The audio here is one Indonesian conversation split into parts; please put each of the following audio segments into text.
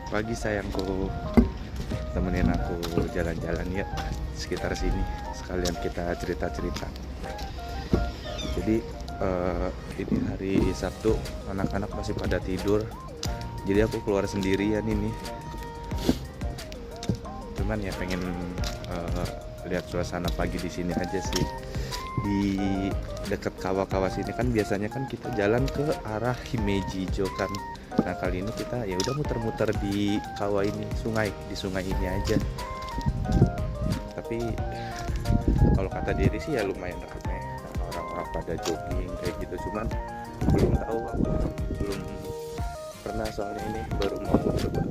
Pagi sayangku, temenin aku jalan-jalan ya sekitar sini. Sekalian kita cerita-cerita. Jadi ini hari Sabtu, anak-anak masih pada tidur. Jadi aku keluar sendirian ini. Cuman ya pengen lihat suasana pagi di sini aja sih. Di dekat kawah-kawah sini kan biasanya kan kita jalan ke arah Himejijo kan. Nah kali ini kita ya udah muter-muter di kawah ini, di sungai ini aja. Tapi kalau kata diri sih ya lumayan ramai, orang-orang pada jogging kayak gitu. Cuman belum tahu, aku belum pernah soalnya, ini baru mau coba.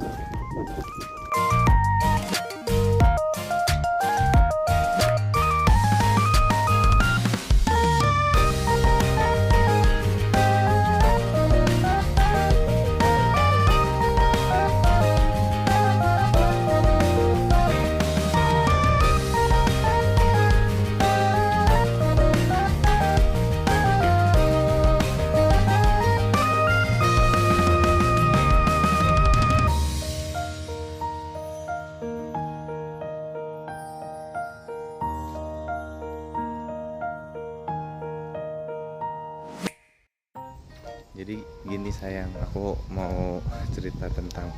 Jadi gini sayang, aku mau cerita tentang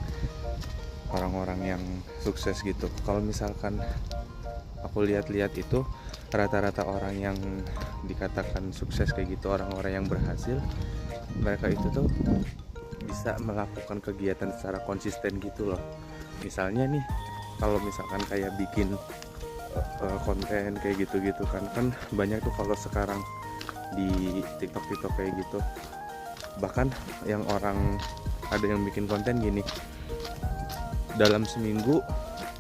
orang-orang yang sukses gitu. Kalau misalkan aku lihat-lihat itu rata-rata orang yang dikatakan sukses kayak gitu, orang-orang yang berhasil, mereka itu tuh bisa melakukan kegiatan secara konsisten gitu loh. Misalnya nih, kalau misalkan kayak bikin konten kayak gitu-gitu kan banyak tuh kalau sekarang di TikTok kayak gitu. Bahkan yang ada yang bikin konten gini, dalam seminggu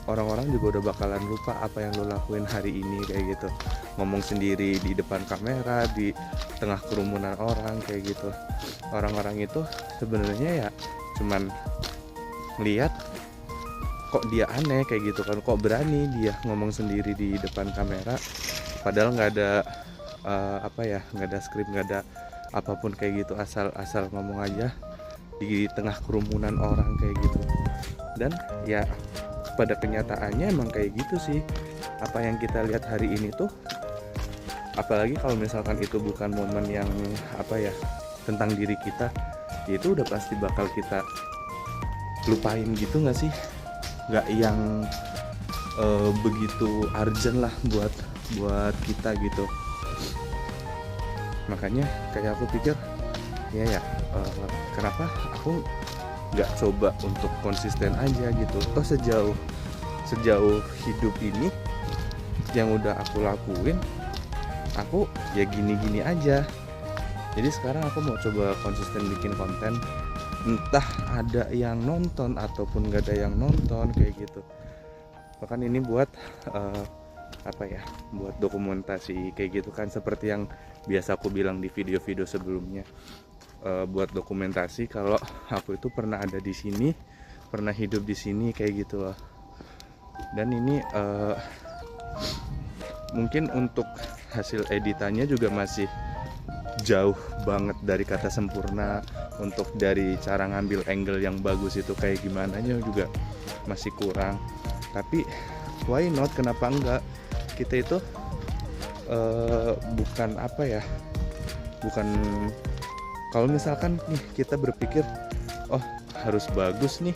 orang-orang juga udah bakalan lupa apa yang lo lakuin hari ini kayak gitu. Ngomong sendiri di depan kamera, di tengah kerumunan orang kayak gitu. Orang-orang itu sebenarnya ya cuman ngeliat kok dia aneh kayak gitu kan, kok berani dia ngomong sendiri di depan kamera, padahal nggak ada nggak ada skrip, nggak ada apapun kayak gitu, asal ngomong aja di tengah kerumunan orang kayak gitu. Dan ya pada kenyataannya emang kayak gitu sih. Apa yang kita lihat hari ini tuh, apalagi kalau misalkan itu bukan momen yang tentang diri kita, ya itu udah pasti bakal kita lupain gitu nggak sih? Nggak yang begitu urgent lah buat kita gitu. Makanya kayak aku pikir kenapa aku nggak coba untuk konsisten aja gitu. Toh sejauh hidup ini yang udah aku lakuin, aku ya gini-gini aja. Jadi sekarang aku mau coba konsisten bikin konten, entah ada yang nonton ataupun nggak ada yang nonton kayak gitu. Bahkan ini buat buat dokumentasi kayak gitu kan, seperti yang biasa aku bilang di video-video sebelumnya, buat dokumentasi kalau aku itu pernah ada di sini, pernah hidup di sini kayak gitu loh. Dan ini mungkin untuk hasil editannya juga masih jauh banget dari kata sempurna. Untuk dari cara ngambil angle yang bagus itu kayak gimana nya juga masih kurang. Tapi why not, kenapa enggak? Kita itu bukan kalau misalkan nih kita berpikir oh harus bagus nih,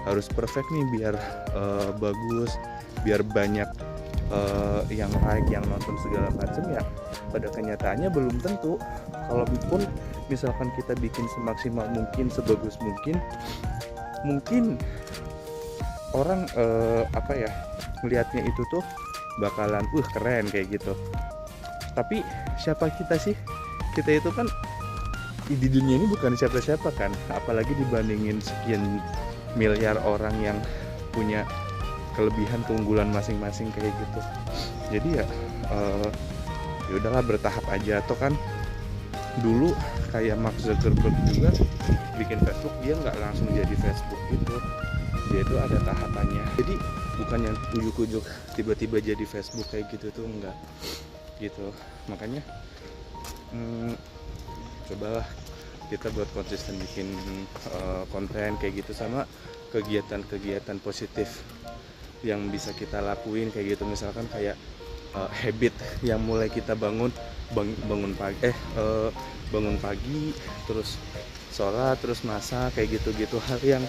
harus perfect nih biar bagus, biar banyak yang like, yang nonton segala macam, ya pada kenyataannya belum tentu. Kalau pun misalkan kita bikin semaksimal mungkin, sebagus mungkin orang melihatnya itu tuh bakalan keren kayak gitu. Tapi siapa kita sih? Kita itu kan di dunia ini bukan siapa-siapa kan, apalagi dibandingin sekian miliar orang yang punya kelebihan keunggulan masing-masing kayak gitu. Jadi ya udahlah, bertahap aja. Atau kan dulu kayak Mark Zuckerberg juga bikin Facebook, dia nggak langsung jadi Facebook gitu, dia itu ada tahapannya. Jadi bukan yang ujuk-ujuk tiba-tiba jadi Facebook kayak gitu tuh, enggak gitu. Makanya cobalah kita buat konsisten bikin konten kayak gitu, sama kegiatan-kegiatan positif yang bisa kita lakuin kayak gitu. Misalkan kayak habit yang mulai kita bangun pagi, terus sholat, terus masak kayak gitu-gitu, hal yang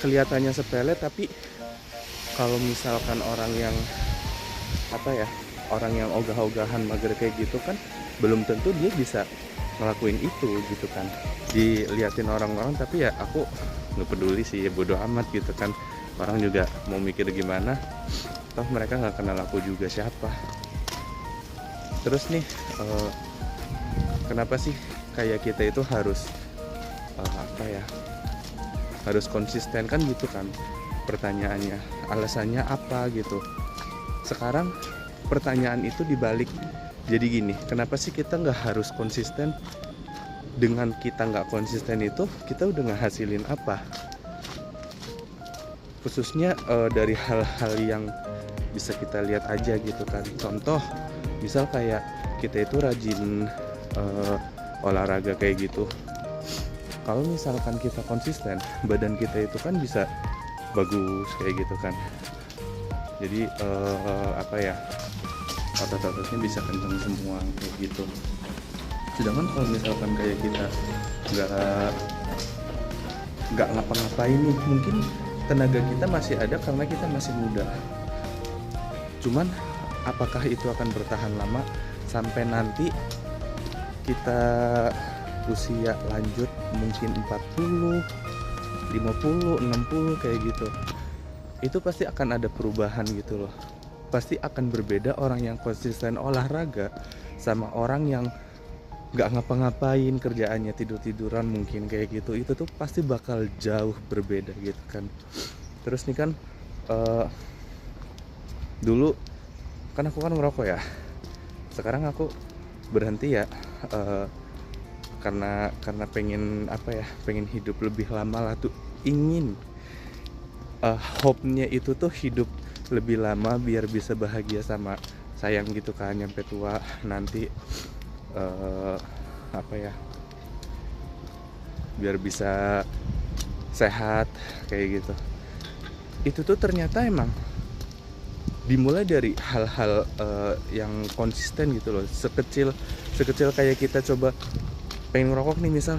kelihatannya sepele, tapi kalau misalkan orang yang orang yang ogah-ogahan mager kayak gitu kan belum tentu dia bisa ngelakuin itu gitu kan, diliatin orang-orang. Tapi ya aku nggak peduli sih, ya bodo amat gitu kan, orang juga mau mikir gimana, toh mereka nggak kenal aku juga siapa. Terus nih kenapa sih kayak kita itu harus harus konsisten kan gitu kan pertanyaannya, alasannya apa gitu. Sekarang pertanyaan itu dibalik jadi gini, kenapa sih kita nggak harus konsisten? Dengan kita nggak konsisten itu kita udah ngehasilin apa? Khususnya dari hal-hal yang bisa kita lihat aja gitu kan. Contoh misal kayak kita itu rajin olahraga kayak gitu. Kalau misalkan kita konsisten, badan kita itu kan bisa bagus kayak gitu kan. Jadi otot-ototnya bisa kencang semua kayak gitu. Sedangkan kalau misalkan kayak kita nggak ngapa-ngapain nih, mungkin tenaga kita masih ada karena kita masih muda. Cuman apakah itu akan bertahan lama sampai nanti kita usia lanjut mungkin 40, 50, 60 kayak gitu. Itu pasti akan ada perubahan gitu loh. Pasti akan berbeda orang yang konsisten olahraga sama orang yang nggak ngapa-ngapain, kerjaannya tidur-tiduran mungkin kayak gitu. Itu tuh pasti bakal jauh berbeda gitu kan. Terus nih kan dulu kan aku kan ngerokok ya, sekarang aku berhenti ya karena pengen pengen hidup lebih lama lah tuh, ingin hope-nya itu tuh hidup lebih lama biar bisa bahagia sama sayang gitu kan, nyampe tua nanti biar bisa sehat kayak gitu. Itu tuh ternyata emang dimulai dari hal-hal yang konsisten gitu loh. Sekecil kayak kita coba pengen ngerokok nih misal,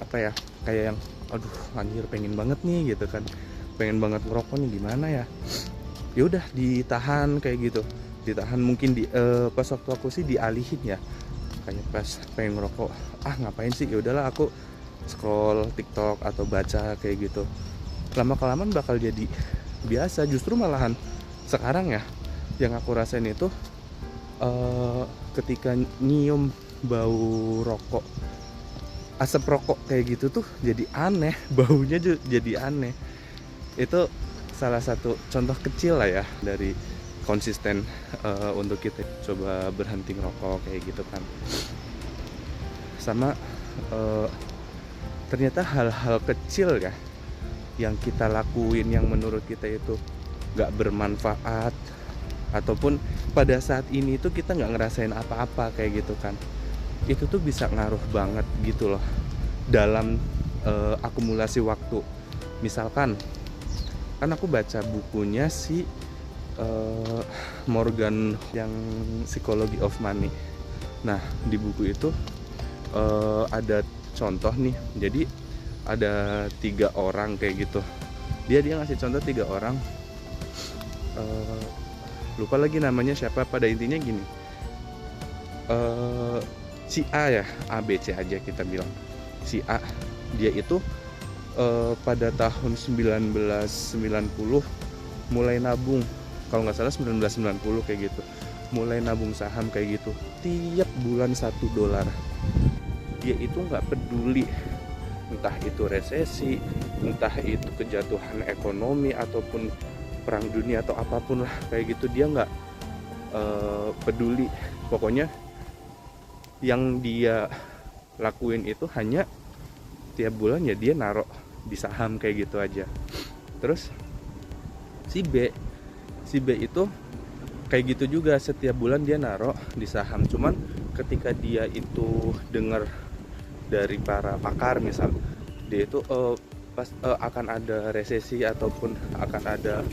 kayak yang aduh anjir pengen banget nih gitu kan, pengen banget ngerokok nih, gimana ya, ya udah ditahan kayak gitu, ditahan mungkin pas waktu aku sih dialihin ya, kayak pas pengen ngerokok ngapain sih, ya udahlah aku scroll TikTok atau baca kayak gitu. Lama kelamaan bakal jadi biasa. Justru malahan sekarang ya yang aku rasain itu ketika nyium bau rokok, asap rokok kayak gitu tuh jadi aneh, baunya jadi aneh. Itu salah satu contoh kecil lah ya dari konsisten untuk kita coba berhenti ngerokok kayak gitu kan. Sama ternyata hal-hal kecil ya yang kita lakuin yang menurut kita itu gak bermanfaat, ataupun pada saat ini tuh kita gak ngerasain apa-apa kayak gitu kan, itu tuh bisa ngaruh banget gitu loh dalam akumulasi waktu. Misalkan kan aku baca bukunya si Morgan yang Psychology of Money. Nah di buku itu ada contoh nih, jadi ada 3 orang kayak gitu, dia ngasih contoh 3 orang, lupa lagi namanya siapa. Pada intinya gini, si A ya, ABC aja kita bilang, si A dia itu pada tahun 1990 mulai nabung, kalau nggak salah 1990 kayak gitu, mulai nabung saham kayak gitu, tiap bulan $1. Dia itu nggak peduli entah itu resesi, entah itu kejatuhan ekonomi ataupun perang dunia atau apapun lah kayak gitu, dia nggak peduli. Pokoknya yang dia lakuin itu hanya tiap bulan ya dia naruh di saham kayak gitu aja. Terus si B itu kayak gitu juga, setiap bulan dia naruh di saham, cuman ketika dia itu dengar dari para pakar misal, dia itu akan ada resesi ataupun akan ada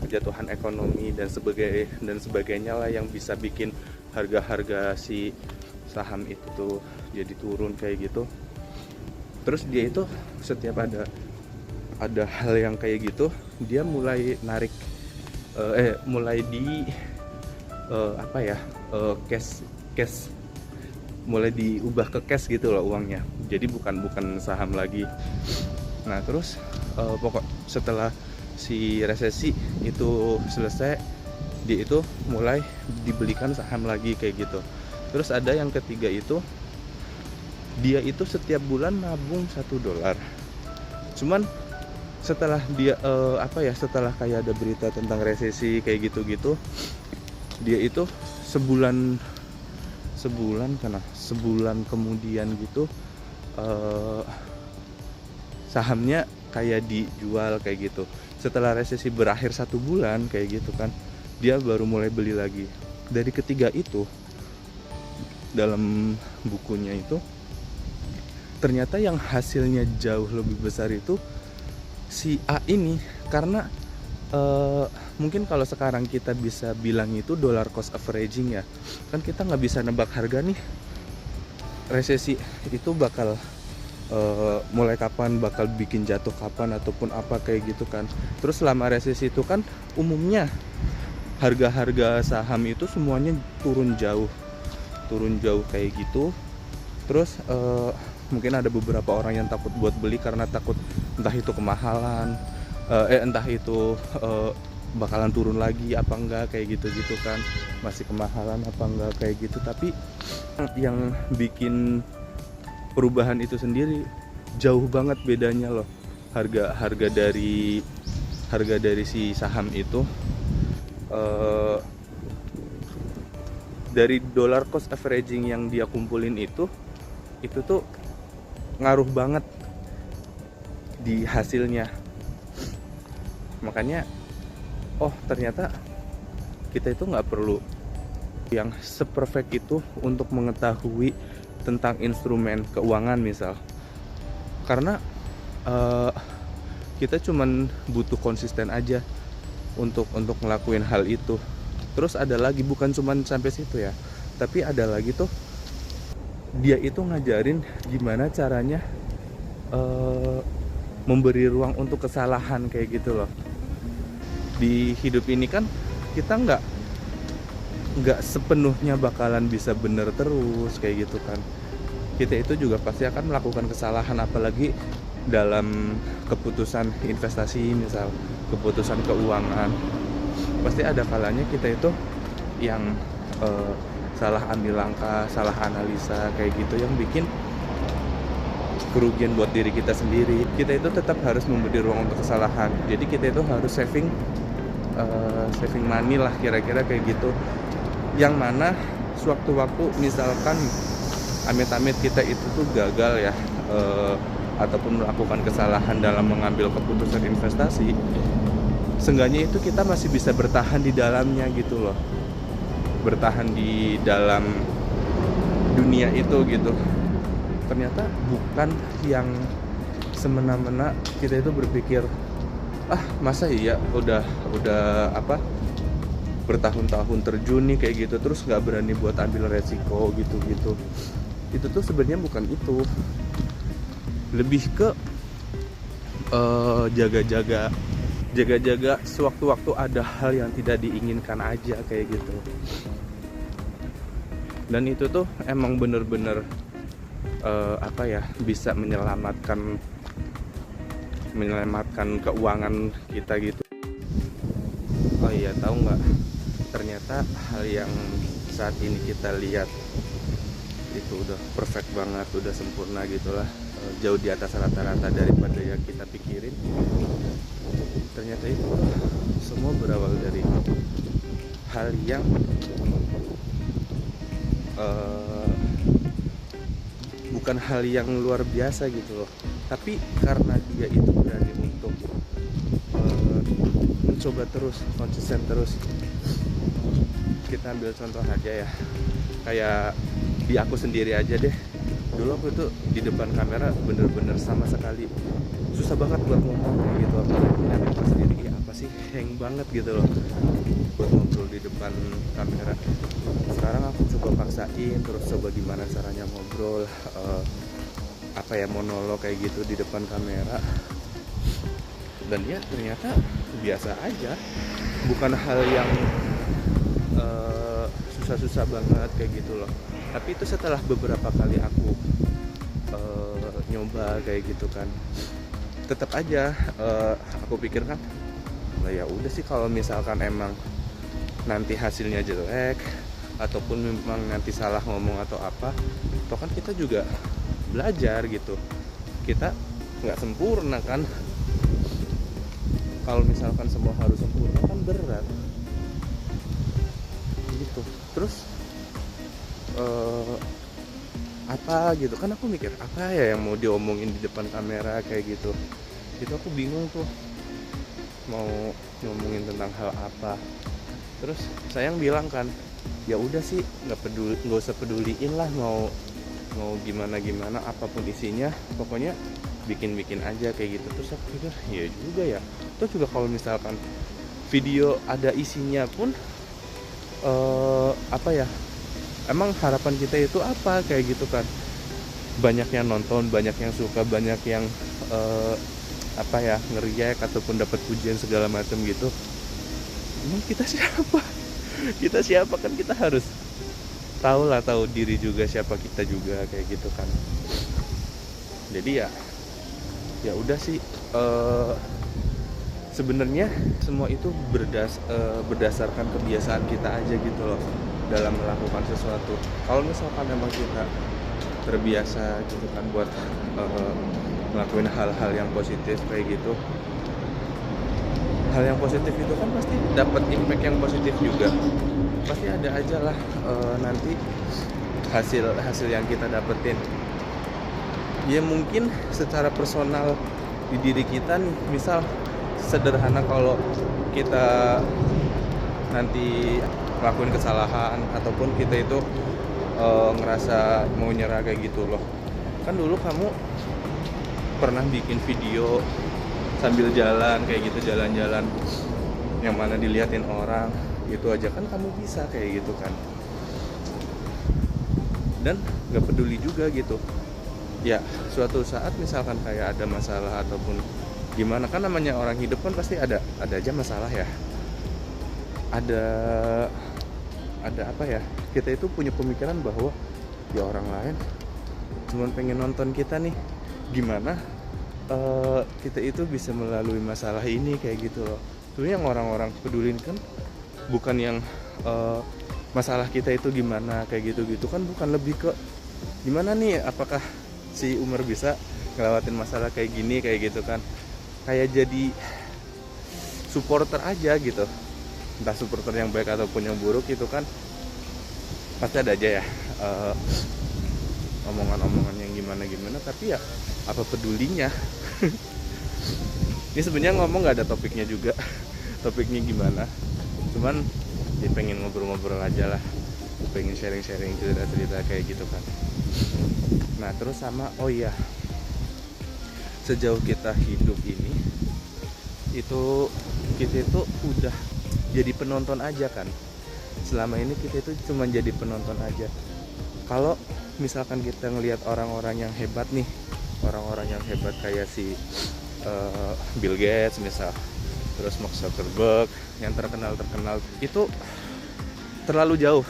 kejatuhan ekonomi dan sebagainya lah, yang bisa bikin harga-harga si saham itu tuh jadi turun kayak gitu. Terus dia itu setiap ada hal yang kayak gitu, dia mulai narik mulai di cash, mulai diubah ke cash gitu loh uangnya. Jadi bukan saham lagi. Nah terus pokok setelah si resesi itu selesai, dia itu mulai dibelikan saham lagi kayak gitu. Terus ada yang ketiga itu, dia itu setiap bulan nabung $1. Cuman setelah dia setelah kayak ada berita tentang resesi kayak gitu-gitu, dia itu sebulan kemudian gitu sahamnya kayak dijual kayak gitu. Setelah resesi berakhir 1 bulan kayak gitu kan, dia baru mulai beli lagi. Dari ketiga itu, dalam bukunya itu ternyata yang hasilnya jauh lebih besar itu si A ini. Karena mungkin kalau sekarang kita bisa bilang itu dollar cost averaging ya, kan kita nggak bisa nebak harga nih resesi itu bakal mulai kapan, bakal bikin jatuh kapan ataupun apa kayak gitu kan. Terus selama resesi itu kan umumnya harga-harga saham itu semuanya turun jauh kayak gitu. Terus mungkin ada beberapa orang yang takut buat beli karena takut entah itu kemahalan, entah itu bakalan turun lagi apa enggak kayak gitu kan, masih kemahalan apa enggak kayak gitu. Tapi yang bikin perubahan itu sendiri jauh banget bedanya loh. Harga dari si saham itu dari dollar cost averaging yang dia kumpulin itu tuh ngaruh banget di hasilnya. Makanya ternyata kita itu nggak perlu yang seperfect itu untuk mengetahui tentang instrumen keuangan misal. Karena kita cuman butuh konsisten aja untuk ngelakuin hal itu. Terus ada lagi, bukan cuman sampai situ ya, tapi ada lagi tuh, dia itu ngajarin gimana caranya memberi ruang untuk kesalahan kayak gitu loh. Di hidup ini kan kita nggak sepenuhnya bakalan bisa bener terus kayak gitu kan. Kita itu juga pasti akan melakukan kesalahan, apalagi dalam keputusan investasi misal, keputusan keuangan. Pasti ada kalanya kita itu yang salah ambil langkah, salah analisa kayak gitu, yang bikin kerugian buat diri kita sendiri. Kita itu tetap harus memberi ruang untuk kesalahan. Jadi kita itu harus saving money lah, kira-kira kayak gitu. Yang mana sewaktu-waktu misalkan amit-amit kita itu tuh gagal ya, ataupun melakukan kesalahan dalam mengambil keputusan investasi, seenggaknya itu kita masih bisa bertahan di dalamnya gitu loh, bertahan di dalam dunia itu gitu. Ternyata bukan yang semena-mena kita itu berpikir, masa iya udah bertahun-tahun terjun nih kayak gitu, terus nggak berani buat ambil resiko gitu. Itu tuh sebenarnya bukan itu, lebih ke jaga-jaga sewaktu-waktu ada hal yang tidak diinginkan aja kayak gitu. Dan itu tuh emang bener-bener bisa menyelamatkan keuangan kita gitu. Oh iya, tahu nggak, ternyata hal yang saat ini kita lihat itu udah perfect banget, udah sempurna gitulah, jauh di atas rata-rata daripada yang kita pikirin. Ternyata itu semua berawal dari hal yang bukan hal yang luar biasa gitu loh, tapi karena dia itu berani untuk mencoba terus, konsisten terus. Kita ambil contoh aja ya, kayak di aku sendiri aja deh. Dulu aku itu di depan kamera bener-bener sama sekali susah banget buat ngomong kayak gitu, apalagi nyampe pas sendiri ya apa sih, hang banget gitu loh buat ngobrol di depan kamera. Sekarang aku coba paksain, terus coba gimana caranya ngobrol, apa ya, monolog kayak gitu di depan kamera, dan ya ternyata biasa aja, bukan hal yang susah-susah banget kayak gitu loh. Tapi itu setelah beberapa kali aku nyoba kayak gitu kan, tetap aja aku pikir kan, lah ya udah sih, kalau misalkan emang nanti hasilnya jelek ataupun memang nanti salah ngomong atau apa, toh kan kita juga belajar gitu, kita nggak sempurna kan. Kalau misalkan semua harus sempurna kan berat gitu. Terus apa gitu kan, aku mikir apa ya yang mau diomongin di depan kamera kayak gitu. Itu aku bingung tuh mau ngomongin tentang hal apa. Terus sayang bilang kan, ya udah sih, nggak usah peduliin lah mau gimana apapun isinya, pokoknya bikin aja kayak gitu. Terus aku pikir ya juga ya, terus juga kalau misalkan video ada isinya pun apa ya, emang harapan kita itu apa kayak gitu kan. Banyak yang nonton, banyak yang suka, banyak yang apa ya, ngeriak ataupun dapat pujian segala macam gitu. Emang kita siapa? Kita siapa kan, kita harus tahu diri juga siapa kita juga kayak gitu kan. Jadi ya udah sih, sebenarnya semua itu berdasarkan kebiasaan kita aja gitu loh dalam melakukan sesuatu. Kalau misalkan memang kita terbiasa gitu kan buat ngelakuin hal-hal yang positif kayak gitu, hal yang positif itu kan pasti dapat impact yang positif juga. Pasti ada aja lah nanti hasil yang kita dapetin. Ya mungkin secara personal di diri kita nih, misal sederhana kalau kita nanti ngelakuin kesalahan ataupun kita itu ngerasa mau nyerah kayak gitu loh. Kan dulu kamu pernah bikin video sambil jalan kayak gitu, jalan-jalan yang mana diliatin orang, itu aja kan kamu bisa kayak gitu kan, dan gak peduli juga gitu ya. Suatu saat misalkan kayak ada masalah ataupun gimana, kan namanya orang hidup kan pasti ada aja masalah ya, ada apa ya, kita itu punya pemikiran bahwa ya orang lain cuman pengen nonton kita nih gimana kita itu bisa melalui masalah ini kayak gitu loh. Sebenarnya yang orang-orang pedulin kan bukan yang masalah kita itu gimana kayak gitu kan, bukan, lebih ke gimana nih, apakah si Umar bisa ngelewatin masalah kayak gini kayak gitu kan. Kayak jadi supporter aja gitu, entah supporter yang baik ataupun yang buruk itu kan pasti ada aja ya omongan-omongan yang gimana, tapi ya apa pedulinya. Ini sebenarnya ngomong nggak ada topiknya juga, topiknya gimana, cuman ya pengen ngobrol-ngobrol aja lah, pengen sharing-sharing cerita-cerita kayak gitu kan. Nah terus sama, oh iya, sejauh kita hidup ini itu kita itu udah jadi penonton aja kan. Selama ini kita itu cuma jadi penonton aja. Kalau misalkan kita ngelihat orang-orang yang hebat nih, orang-orang yang hebat kayak si Bill Gates misal, terus Mark Zuckerberg yang terkenal itu terlalu jauh.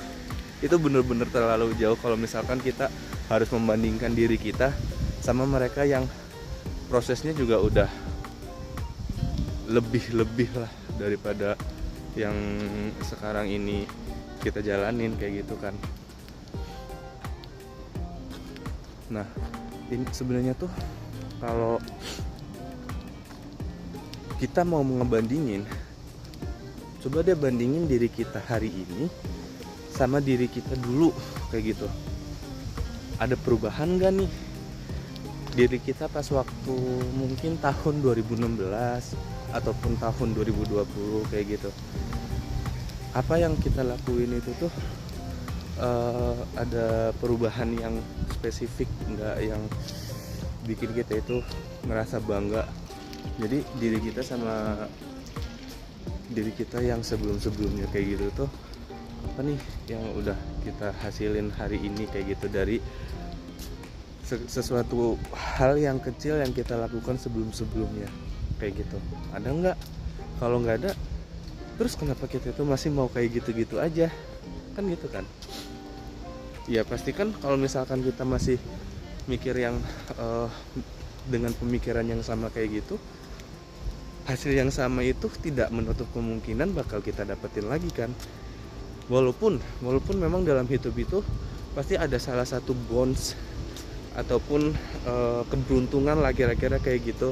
Itu bener-bener terlalu jauh kalau misalkan kita harus membandingkan diri kita sama mereka yang prosesnya juga udah lebih lah daripada yang sekarang ini kita jalanin kayak gitu kan. Nah ini sebenarnya tuh kalau kita mau ngebandingin, coba deh bandingin diri kita hari ini sama diri kita dulu kayak gitu. Ada perubahan gak nih diri kita pas waktu mungkin tahun 2016 ataupun tahun 2020 kayak gitu. Apa yang kita lakuin itu tuh ada perubahan yang spesifik, nggak yang bikin kita itu ngerasa bangga. Jadi diri kita sama diri kita yang sebelumnya kayak gitu tuh apa nih yang udah kita hasilin hari ini kayak gitu, dari sesuatu hal yang kecil yang kita lakukan sebelumnya kayak gitu. Ada nggak? Kalau nggak ada, terus kenapa kita itu masih mau kayak gitu-gitu aja, kan gitu kan? Ya pasti kan kalau misalkan kita masih mikir yang dengan pemikiran yang sama kayak gitu, hasil yang sama itu tidak menutup kemungkinan bakal kita dapetin lagi kan. Walaupun memang dalam hidup itu pasti ada salah satu bonus ataupun keberuntungan lah kira-kira kayak gitu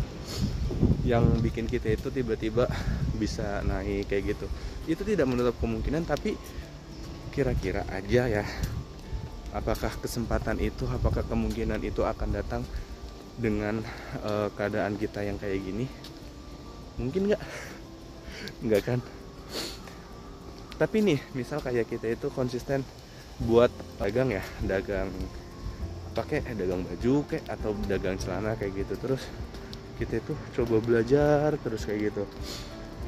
yang bikin kita itu tiba-tiba bisa naik kayak gitu. Itu tidak menutup kemungkinan, tapi kira-kira aja ya, apakah kesempatan itu, apakah kemungkinan itu akan datang dengan keadaan kita yang kayak gini? Mungkin nggak kan? Tapi nih, misal kayak kita itu konsisten buat dagang dagang baju kayak atau dagang celana kayak gitu, terus kita itu coba belajar terus kayak gitu.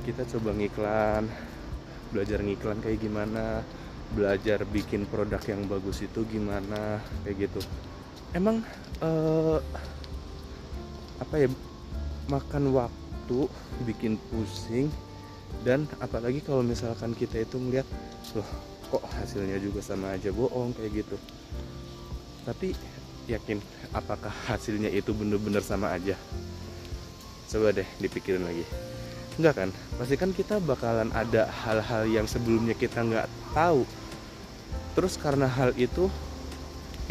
Kita coba belajar ngiklan kayak gimana, belajar bikin produk yang bagus itu gimana kayak gitu. Emang makan waktu, bikin pusing, dan apalagi kalau misalkan kita itu ngeliat loh kok hasilnya juga sama aja, bohong kayak gitu. Tapi yakin apakah hasilnya itu bener-bener sama aja? Coba deh dipikirin lagi. Enggak kan? Pasti kan kita bakalan ada hal-hal yang sebelumnya kita nggak tahu, terus karena hal itu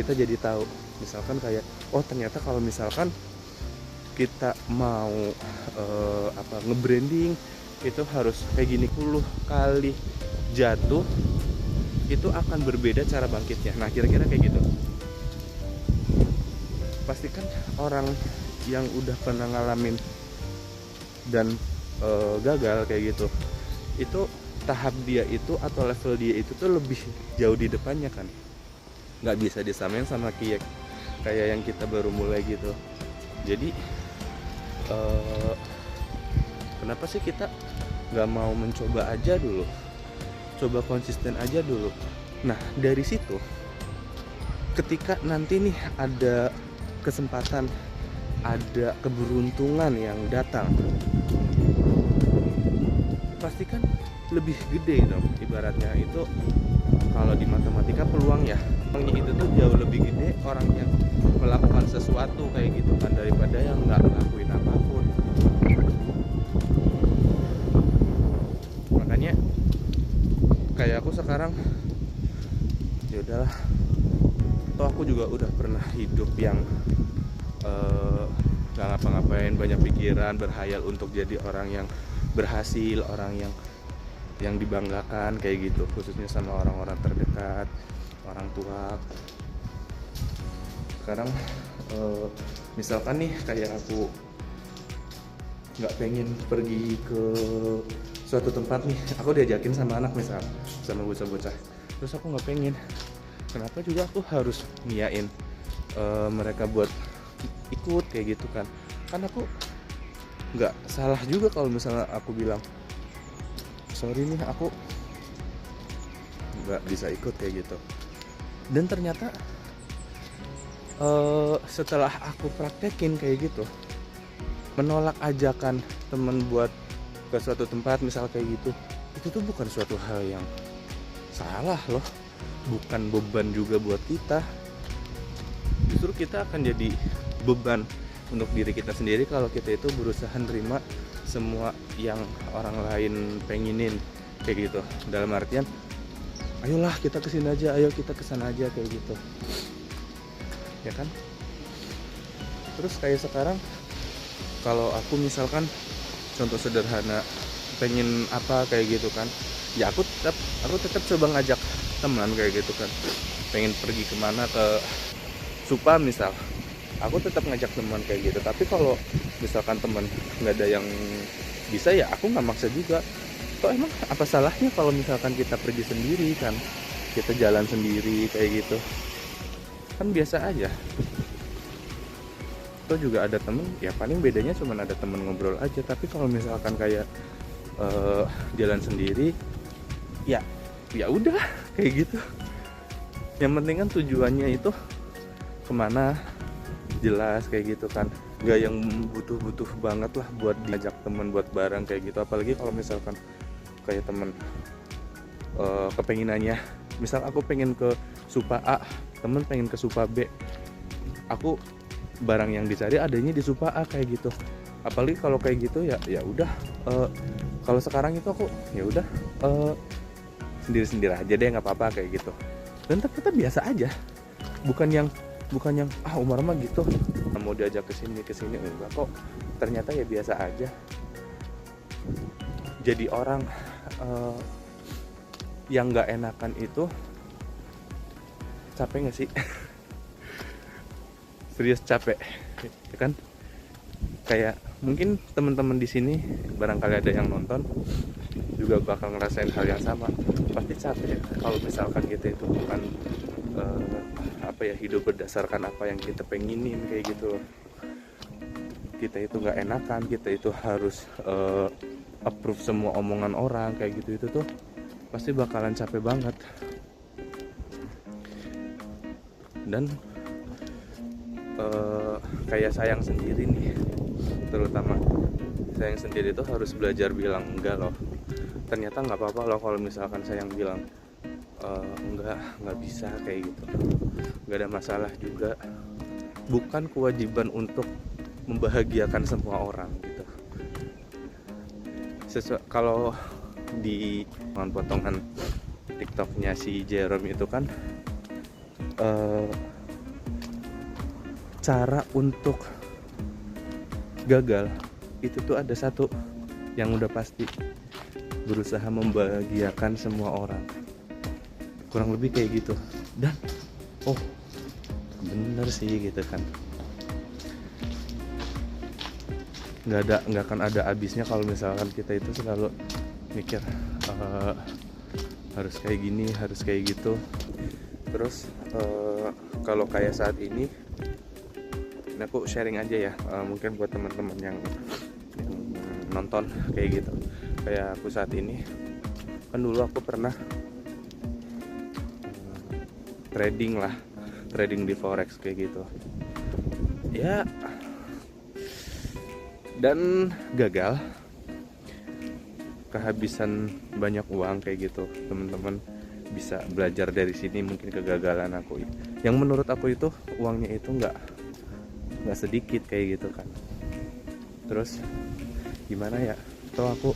kita jadi tahu. Misalkan kayak ternyata kalau misalkan kita mau nge-branding itu harus kayak gini, 10 kali jatuh itu akan berbeda cara bangkitnya. Nah kira-kira kayak gitu. Pastikan orang yang udah pernah ngalamin dan gagal kayak gitu, itu tahap dia itu atau level dia itu tuh lebih jauh di depannya kan. Nggak bisa disamain sama kayak yang kita baru mulai gitu. Jadi kenapa sih kita nggak mau mencoba aja dulu, coba konsisten aja dulu. Nah dari situ, ketika nanti nih ada kesempatan, ada keberuntungan yang datang, pastikan lebih gede dong. Ibaratnya itu kalau di matematika peluangnya itu tuh jauh lebih gede orang yang melakukan sesuatu kayak gitu kan, daripada yang nggak ngelakuin apapun. Makanya kayak aku sekarang ya udahlah, toh aku juga udah pernah hidup yang nggak ngapa-ngapain, banyak pikiran, berhayal untuk jadi orang yang berhasil, orang yang dibanggakan kayak gitu, khususnya sama orang-orang terdekat, orang tua. Sekarang misalkan nih kayak aku nggak pengen pergi ke suatu tempat nih, aku diajakin sama anak misal, sama bocah-bocah, terus aku nggak pengen, kenapa juga aku harus ngiyain mereka buat ikut kayak gitu kan aku nggak salah juga kalau misalnya aku bilang sorry nih aku nggak bisa ikut kayak gitu. Dan ternyata setelah aku praktekin kayak gitu, menolak ajakan temen buat ke suatu tempat misal kayak gitu, itu tuh bukan suatu hal yang salah loh, bukan beban juga buat kita. Justru kita akan jadi beban untuk diri kita sendiri kalau kita itu berusaha nerima semua yang orang lain pengenin kayak gitu. Dalam artian ayolah kita kesini aja, ayo kita kesana aja kayak gitu, ya kan? Terus kayak sekarang kalau aku misalkan contoh sederhana pengen apa kayak gitu kan, ya aku tetap coba ngajak teman kayak gitu kan. Pengen pergi kemana, ke Supa misal, aku tetap ngajak teman kayak gitu. Tapi kalau misalkan teman nggak ada yang bisa, ya aku nggak maksa juga. Toh emang apa salahnya kalau misalkan kita pergi sendiri kan? kita jalan sendiri kayak gitu kan biasa aja. Atau juga ada temen, ya paling bedanya cuma ada temen ngobrol aja. Tapi kalau misalkan kayak jalan sendiri, ya udah kayak gitu. Yang penting kan tujuannya itu kemana, jelas kayak gitu kan. Gak yang butuh banget lah buat diajak temen buat bareng kayak gitu. Apalagi kalau misalkan kayak temen kepenginannya, misal aku pengen ke Supa A, temen pengen ke Supa B, aku barang yang dicari adanya di Supa A kayak gitu. Apalagi kalau kayak gitu ya udah, kalau sekarang itu aku ya udah sendiri aja deh, nggak apa-apa kayak gitu. Dan ternyata biasa aja, bukan yang Umar mah gitu mau diajak ke sini enggak kok, ternyata ya biasa aja. Jadi orang yang nggak enakan itu capek nggak sih? Serius capek ya kan? Kayak mungkin teman-teman di sini barangkali ada yang nonton juga bakal ngerasain hal yang sama. Pasti capek kalau misalkan kita itu bukan hidup berdasarkan apa yang kita penginin kayak gitu loh. Kita itu nggak enakan, kita itu harus approve semua omongan orang kayak gitu, itu tuh pasti bakalan capek banget. Dan kayak sayang sendiri nih, terutama sayang sendiri tuh harus belajar bilang enggak loh. Ternyata nggak apa-apa loh kalau misalkan sayang bilang nggak bisa kayak gitu, nggak ada masalah juga. Bukan kewajiban untuk membahagiakan semua orang gitu. Kalau di potongan TikToknya si Jerome itu kan cara untuk gagal itu tuh ada satu yang udah pasti, berusaha membahagiakan semua orang, kurang lebih kayak gitu. Dan bener sih gitu kan, nggak akan ada habisnya kalau misalkan kita itu selalu mikir harus kayak gini, harus kayak gitu. Terus kalau kayak saat ini aku sharing aja ya, mungkin buat teman-teman yang nonton kayak gitu. Kayak aku saat ini kan, dulu aku pernah trading di forex kayak gitu ya, dan gagal, kehabisan banyak uang kayak gitu. Teman-teman bisa belajar dari sini mungkin kegagalan aku yang menurut aku itu uangnya itu nggak sedikit kayak gitu kan. Terus gimana ya, toh aku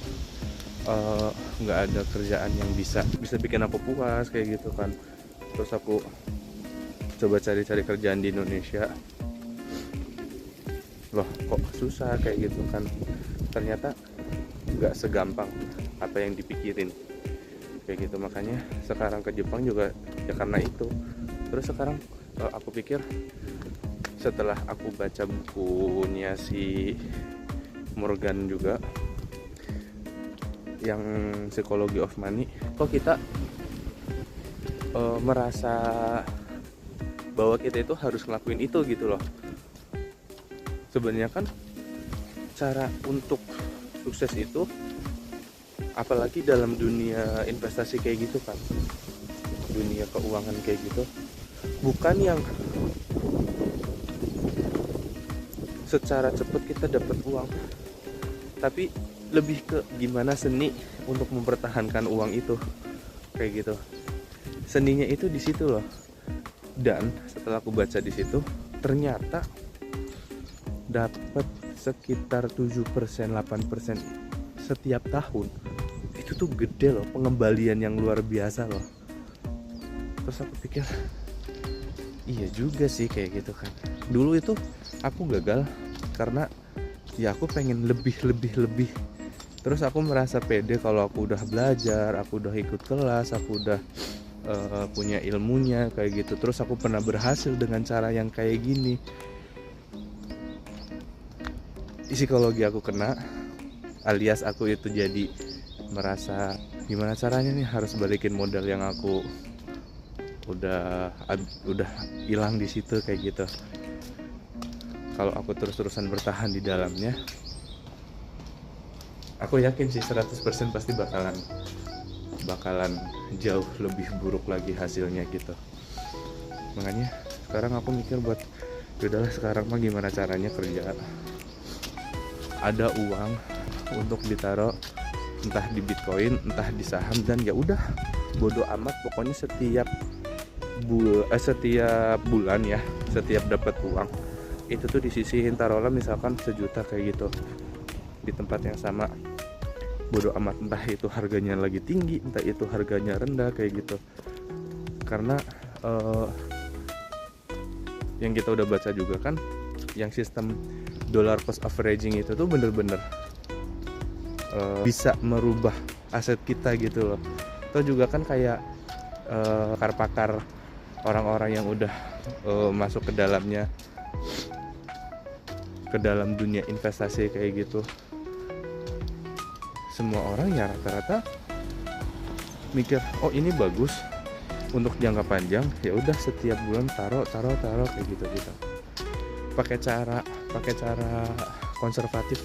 nggak ada kerjaan yang bisa bikin aku puas kayak gitu kan. Terus aku coba cari kerjaan di Indonesia, loh kok susah kayak gitu kan. Ternyata nggak segampang apa yang dipikirin kayak gitu. Makanya sekarang ke Jepang juga ya karena itu. Terus sekarang aku pikir, setelah aku baca bukunya si Morgan juga yang Psychology of Money, kok kita merasa bahwa kita itu harus ngelakuin itu gitu loh. Sebenarnya kan cara untuk sukses itu, apalagi dalam dunia investasi kayak gitu kan, dunia keuangan kayak gitu, bukan yang secara cepat kita dapat uang, tapi lebih ke gimana seni untuk mempertahankan uang itu kayak gitu. Seninya itu di situ loh. Dan setelah aku baca di situ, ternyata dapat sekitar 7%, 8% setiap tahun. Itu tuh gede loh, pengembalian yang luar biasa loh. Terus aku pikir, iya juga sih kayak gitu kan. Dulu itu aku gagal karena ya aku pengen lebih. Terus aku merasa pede kalau aku udah belajar, aku udah ikut kelas, aku udah punya ilmunya kayak gitu. Terus aku pernah berhasil dengan cara yang kayak gini. Psikologi aku kena, alias aku itu jadi merasa gimana caranya nih harus balikin modal yang aku udah hilang di situ kayak gitu. Kalau aku terus-terusan bertahan di dalamnya, aku yakin sih 100% pasti bakalan jauh lebih buruk lagi hasilnya gitu. Makanya sekarang aku mikir buat udahlah, sekarang mah gimana caranya kerja ada uang untuk ditaruh entah di Bitcoin, entah di saham, dan ya udah bodo amat, pokoknya setiap bulan ya, setiap dapat uang itu tuh disisihin, taruhlah misalkan 1 juta kayak gitu di tempat yang sama. Bodo amat entah itu harganya lagi tinggi, entah itu harganya rendah kayak gitu. Karena yang kita udah baca juga kan, yang sistem dollar cost averaging itu tuh bener-bener bisa merubah aset kita gitu loh. Atau juga kan kayak pakar orang-orang yang udah masuk ke dalamnya, ke dalam dunia investasi kayak gitu, semua orang ya rata-rata mikir, oh ini bagus untuk jangka panjang, ya udah setiap bulan taruh kayak gitu. Pakai cara konservatif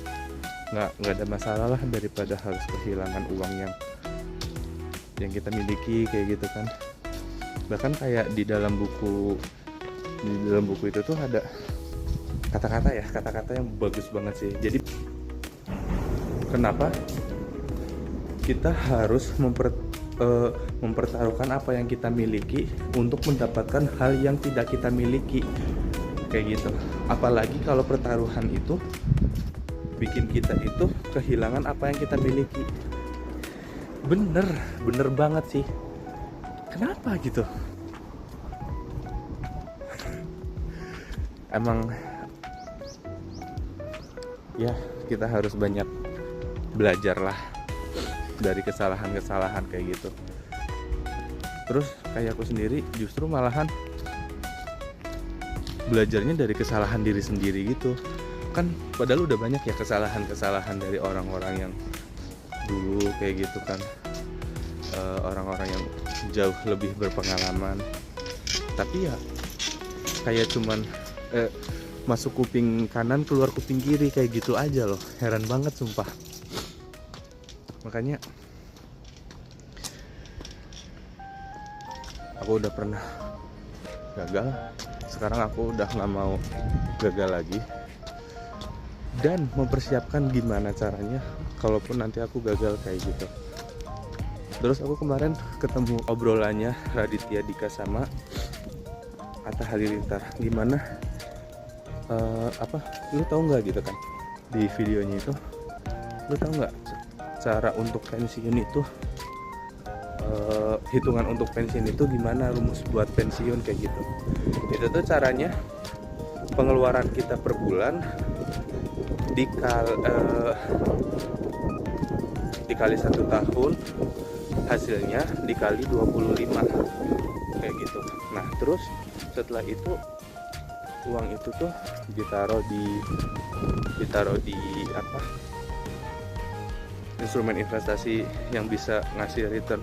nggak ada masalah lah, daripada harus kehilangan uang yang kita miliki kayak gitu kan. Bahkan kayak di dalam buku itu tuh ada kata-kata yang bagus banget sih. Jadi kenapa kita harus mempertaruhkan apa yang kita miliki untuk mendapatkan hal yang tidak kita miliki kayak gitu. Apalagi kalau pertaruhan itu bikin kita itu kehilangan apa yang kita miliki. Bener banget sih. Kenapa gitu? Emang ya kita harus banyak belajar lah dari kesalahan kayak gitu. Terus kayak aku sendiri justru malahan belajarnya dari kesalahan diri sendiri gitu kan. Padahal udah banyak ya kesalahan dari orang-orang yang dulu kayak gitu kan, orang-orang yang jauh lebih berpengalaman, tapi ya kayak cuman masuk kuping kanan keluar kuping kiri kayak gitu aja loh. Heran banget sumpah. Makanya aku udah pernah gagal, sekarang aku udah gak mau gagal lagi, dan mempersiapkan gimana caranya kalaupun nanti aku gagal kayak gitu. Terus aku kemarin ketemu obrolannya Raditya Dika sama Atta Halilintar, gimana lu tahu nggak gitu kan, di videonya itu lu tahu nggak cara untuk pensiun itu, hitungan untuk pensiun itu gimana, rumus buat pensiun kayak gitu. Itu tuh caranya pengeluaran kita per bulan dikali 1 tahun, hasilnya dikali 25 kayak gitu. Nah terus setelah itu uang itu tuh ditaruh di instrumen investasi yang bisa ngasih return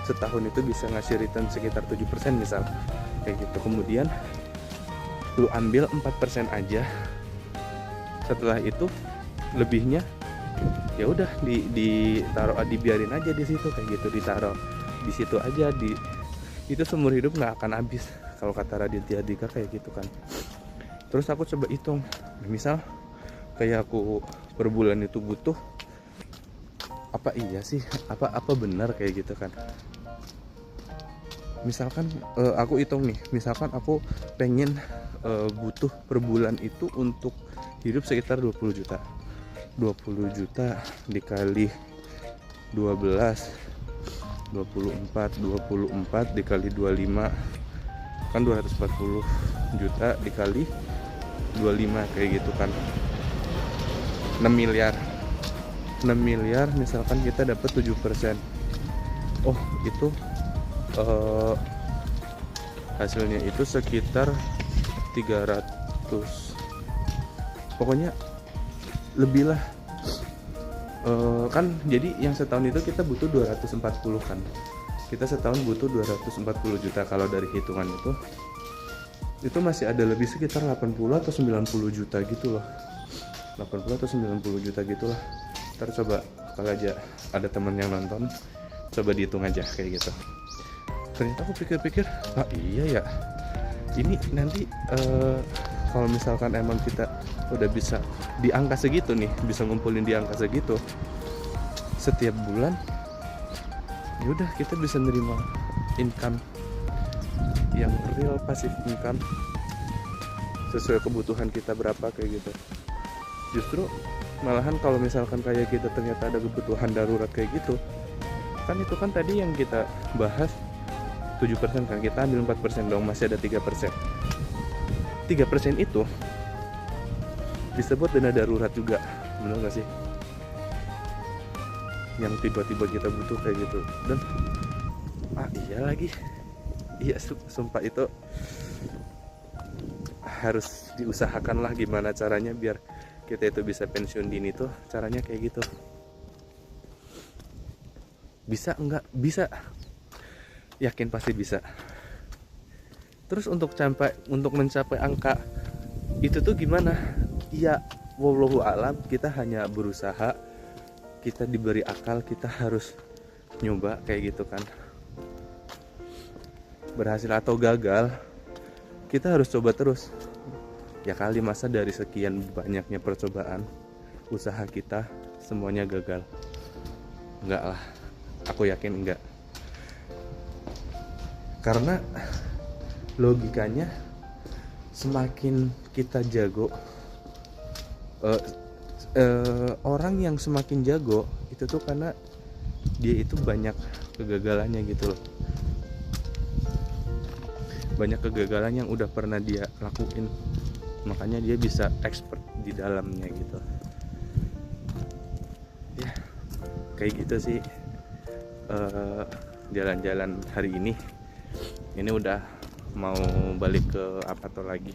setahun itu bisa ngasih return sekitar 7% misal kayak gitu. Kemudian lu ambil 4% aja, setelah itu lebihnya ya udah ditaruh, dibiarin aja di situ kayak gitu, ditaruh di situ aja, itu seumur hidup nggak akan habis kalau kata Raditya Dika kayak gitu kan. Terus aku coba hitung, misal kayak aku per bulan itu butuh, apa iya sih, apa benar kayak gitu kan. Misalkan aku hitung nih, misalkan aku pengen butuh per bulan itu untuk hidup sekitar 20 juta dikali 12, 24 dikali 25 kan 240 juta dikali 25 kayak gitu kan, 6 miliar misalkan kita dapat 7%. Oh itu hasilnya itu sekitar 300, pokoknya lebih lah. Kan jadi yang setahun itu kita butuh 240 kan, kita setahun butuh 240 juta. Kalau dari hitungan itu masih ada lebih sekitar 80 atau 90 juta gitu loh. 80 atau 90 juta gitu lah. Ntar coba kalau aja ada temen yang nonton, coba dihitung aja kayak gitu. Ternyata aku pikir-pikir, iya ya, ini nanti kalau misalkan emang kita udah bisa di angka segitu nih, bisa ngumpulin di angka segitu setiap bulan, yaudah kita bisa nerima income yang real, passive income sesuai kebutuhan kita berapa kayak gitu. Justru malahan kalau misalkan kayak kita ternyata ada kebutuhan darurat kayak gitu, kan itu kan tadi yang kita bahas 7% kan, kita ambil 4% dong, masih ada 3%. 3% itu disebut dana darurat juga, bener gak sih? Yang tiba-tiba kita butuh kayak gitu. Dan iya lagi, iya sumpah itu harus diusahakan lah gimana caranya biar kita itu bisa pensiun dini tuh. Caranya kayak gitu. Bisa enggak? Bisa. Yakin pasti bisa. Terus untuk mencapai angka itu tuh gimana? Ya wallahu alam, kita hanya berusaha, kita diberi akal, kita harus nyoba kayak gitu kan. Berhasil atau gagal, kita harus coba terus. Ya kali masa dari sekian banyaknya percobaan, usaha kita semuanya gagal? Enggak lah, aku yakin enggak. Karena logikanya semakin kita jago, orang yang semakin jago itu tuh karena dia itu banyak kegagalannya gitu loh. Banyak kegagalan yang udah pernah dia lakuin, makanya dia bisa expert di dalamnya gitu ya. Kayak gitu sih jalan-jalan hari ini udah mau balik ke apa tuh lagi,